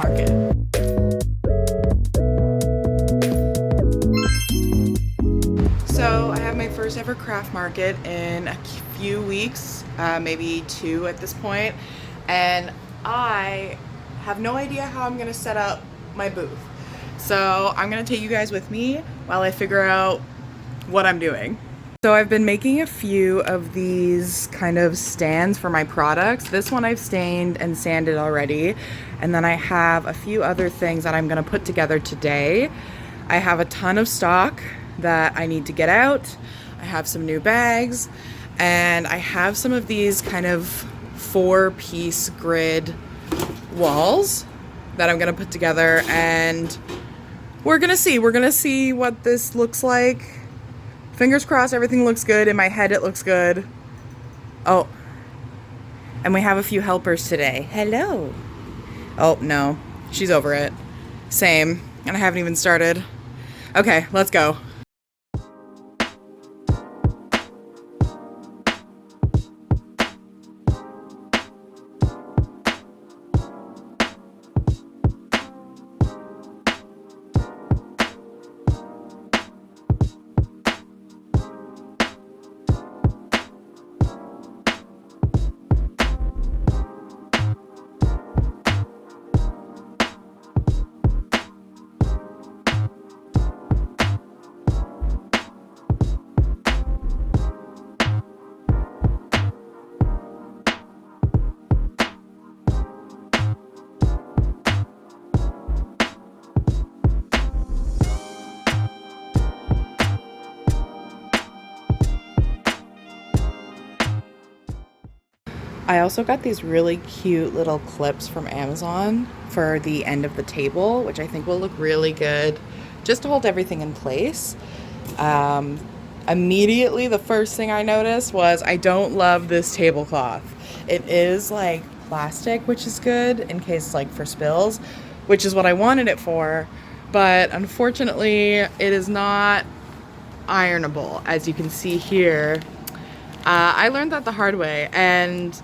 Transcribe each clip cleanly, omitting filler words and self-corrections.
market. So I have my first ever craft market in a few weeks, maybe 2 at this point, and I have no idea how I'm gonna set up my booth. So I'm gonna take you guys with me while I figure out what I'm doing. So I've been making a few of these kind of stands for my products. This one I've stained and sanded already, and then I have a few other things that I'm gonna put together today. I have a ton of stock that I need to get out. I have some new bags, and I have some of these kind of 4-piece grid walls that I'm gonna put together, and we're gonna see what this looks like. Fingers crossed everything looks good. In my head it looks good. Oh, and we have a few helpers today. Hello. Oh no, she's over it. Same, and I haven't even started. Okay, let's go. I also got these really cute little clips from Amazon for the end of the table, which I think will look really good just to hold everything in place. Immediately, the first thing I noticed was I don't love this tablecloth. It is like plastic, which is good in case like for spills, which is what I wanted it for, but unfortunately it is not ironable, as you can see here. I learned that the hard way, and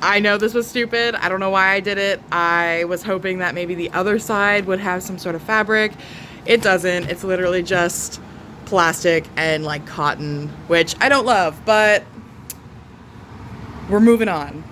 I know this was stupid. I don't know why I did it. I was hoping that maybe the other side would have some sort of fabric. It doesn't. It's literally just plastic and like cotton, which I don't love, but we're moving on.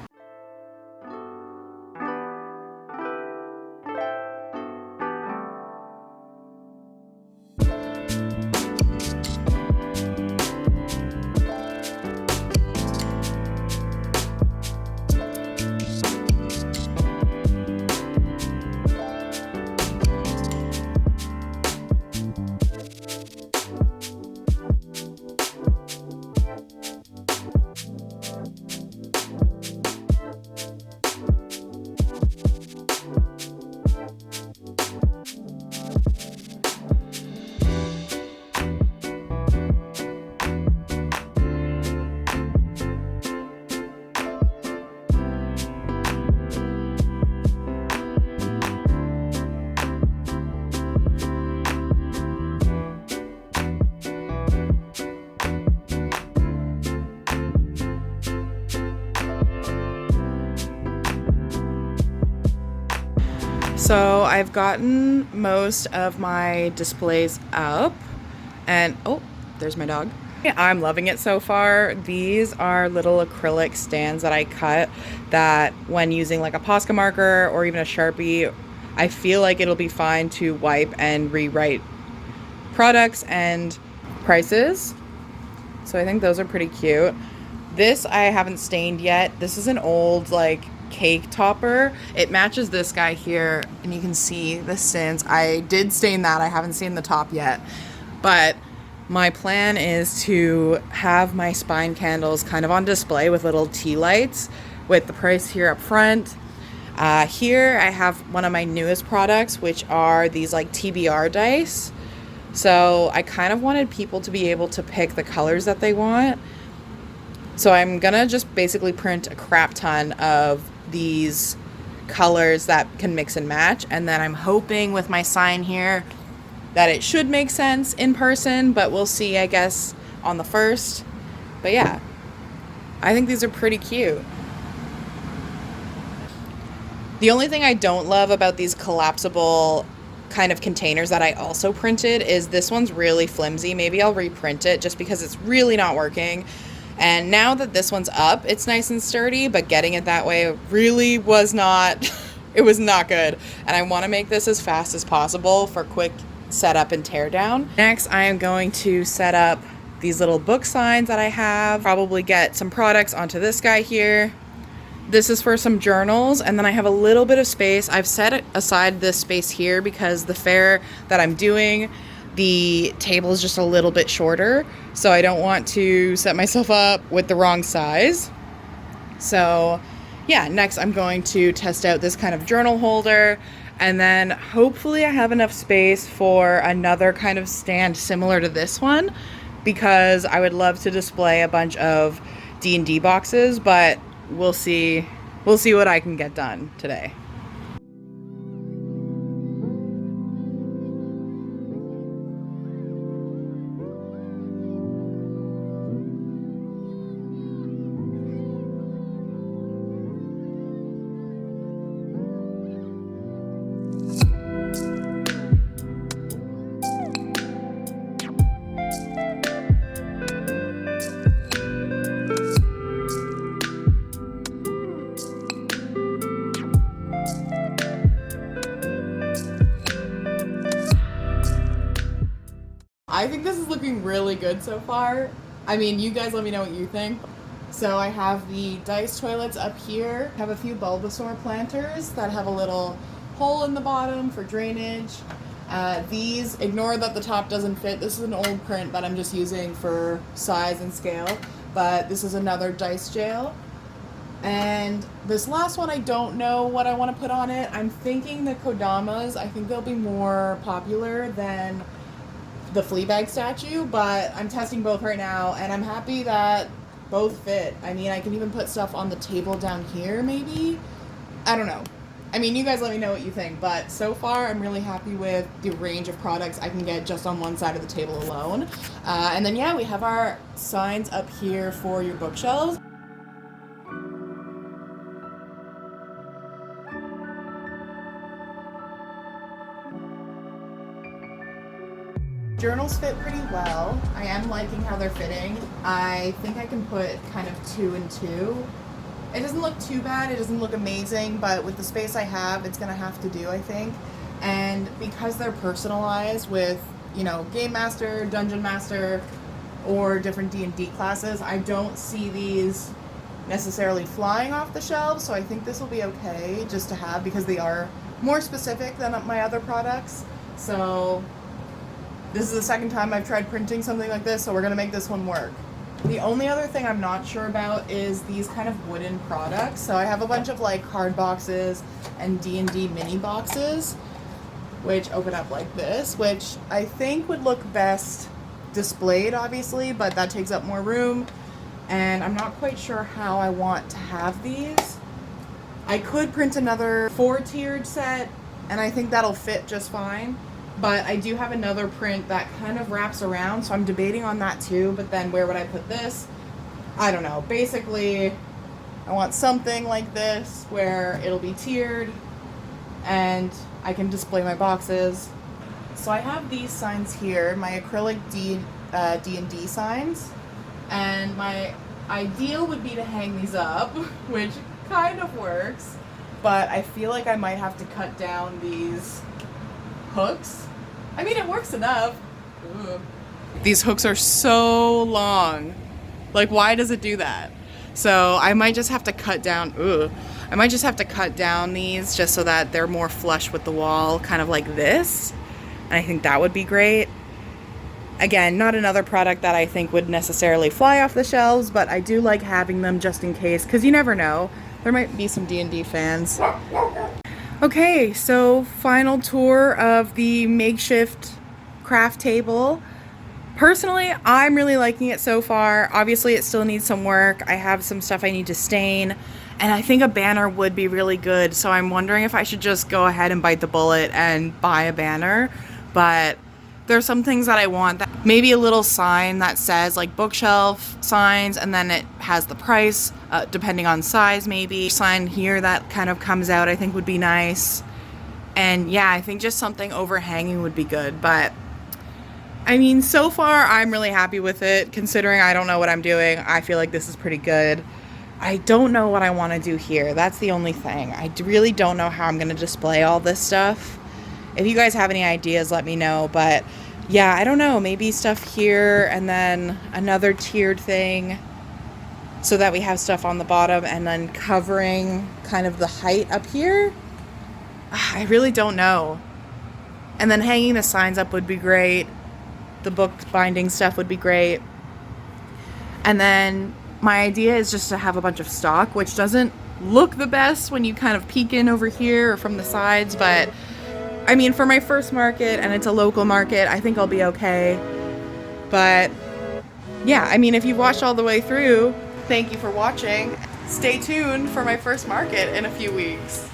So I've gotten most of my displays up, and oh, there's my dog. I'm loving it so far. These are little acrylic stands that I cut that when using like a Posca marker or even a Sharpie, I feel like it'll be fine to wipe and rewrite products and prices. So I think those are pretty cute. This I haven't stained yet. This is an old like cake topper. It matches this guy here, and you can see the stains. I did stain that. I haven't stained the top yet, but my plan is to have my spine candles kind of on display with little tea lights with the price here up front. Here I have one of my newest products, which are these like TBR dice. So I kind of wanted people to be able to pick the colors that they want. So I'm gonna just basically print a crap ton of these colors that can mix and match, and then I'm hoping with my sign here that it should make sense in person, but we'll see, I guess, on the first. But yeah, I think these are pretty cute. The only thing I don't love about these collapsible kind of containers that I also printed is this one's really flimsy. Maybe I'll reprint it just because it's really not working. And now that this one's up, it's nice and sturdy, but getting it that way really was not, it was not good. And I want to make this as fast as possible for quick setup and tear down. Next, I am going to set up these little book signs that I have, probably get some products onto this guy here. This is for some journals, and then I have a little bit of space. I've set aside this space here because the fair that I'm doing, the table is just a little bit shorter, so I don't want to set myself up with the wrong size. So yeah, next I'm going to test out this kind of journal holder, and then hopefully I have enough space for another kind of stand similar to this one, because I would love to display a bunch of D&D boxes, but we'll see what I can get done today. I think this is looking really good so far. I mean, you guys let me know what you think. So I have the dice toilets up here. I have a few Bulbasaur planters that have a little hole in the bottom for drainage. These, ignore that the top doesn't fit. This is an old print that I'm just using for size and scale. But this is another dice jail. And this last one, I don't know what I want to put on it. I'm thinking the Kodamas, I think they'll be more popular than the Fleabag statue, but I'm testing both right now, and I'm happy that both fit. I mean, I can even put stuff on the table down here, maybe? I don't know. I mean, you guys let me know what you think, but so far I'm really happy with the range of products I can get just on one side of the table alone. And then, yeah, we have our signs up here for your bookshelves. Journals fit pretty well. I am liking how they're fitting. I think I can put kind of 2 and 2. It doesn't look too bad, it doesn't look amazing, but with the space I have, it's gonna have to do, I think. And because they're personalized with, you know, Game Master, Dungeon Master, or different D&D classes, I don't see these necessarily flying off the shelves, so I think this will be okay just to have, because they are more specific than my other products. So this is the second time I've tried printing something like this, so we're gonna make this one work. The only other thing I'm not sure about is these kind of wooden products. So I have a bunch of like card boxes and D&D mini boxes, which open up like this, which I think would look best displayed, obviously, but that takes up more room, and I'm not quite sure how I want to have these. I could print another 4-tiered set, and I think that'll fit just fine. But I do have another print that kind of wraps around, so I'm debating on that too, but then where would I put this? I don't know. Basically, I want something like this where it'll be tiered and I can display my boxes. So I have these signs here, my acrylic D&D signs, and my ideal would be to hang these up, which kind of works, but I feel like I might have to cut down these hooks. I mean, it works enough. Ugh. These hooks are so long. Like, why does it do that? So I might just have to cut down, I might just have to cut down these just so that they're more flush with the wall, kind of like this. And I think that would be great. Again, not another product that I think would necessarily fly off the shelves, but I do like having them just in case, because you never know. There might be some D&D fans. Okay, so final tour of the makeshift craft table. Personally, I'm really liking it so far. Obviously, it still needs some work. I have some stuff I need to stain, and I think a banner would be really good, so I'm wondering if I should just go ahead and bite the bullet and buy a banner. But There's some things that I want, that maybe a little sign that says like bookshelf signs, and then it has the price depending on size. Maybe sign here that kind of comes out, I think would be nice. And yeah, I think just something overhanging would be good. But I mean, so far I'm really happy with it, considering I don't know what I'm doing. I feel like this is pretty good. I don't know what I want to do here. That's the only thing. I really don't know how I'm going to display all this stuff. If you guys have any ideas, let me know. But yeah, I don't know. Maybe stuff here and then another tiered thing so that we have stuff on the bottom and then covering kind of the height up here. I really don't know. And then hanging the signs up would be great. The book binding stuff would be great. And then my idea is just to have a bunch of stock, which doesn't look the best when you kind of peek in over here or from the sides, but I mean, for my first market, and it's a local market, I think I'll be okay. But yeah, I mean, if you've watched all the way through, thank you for watching. Stay tuned for my first market in a few weeks.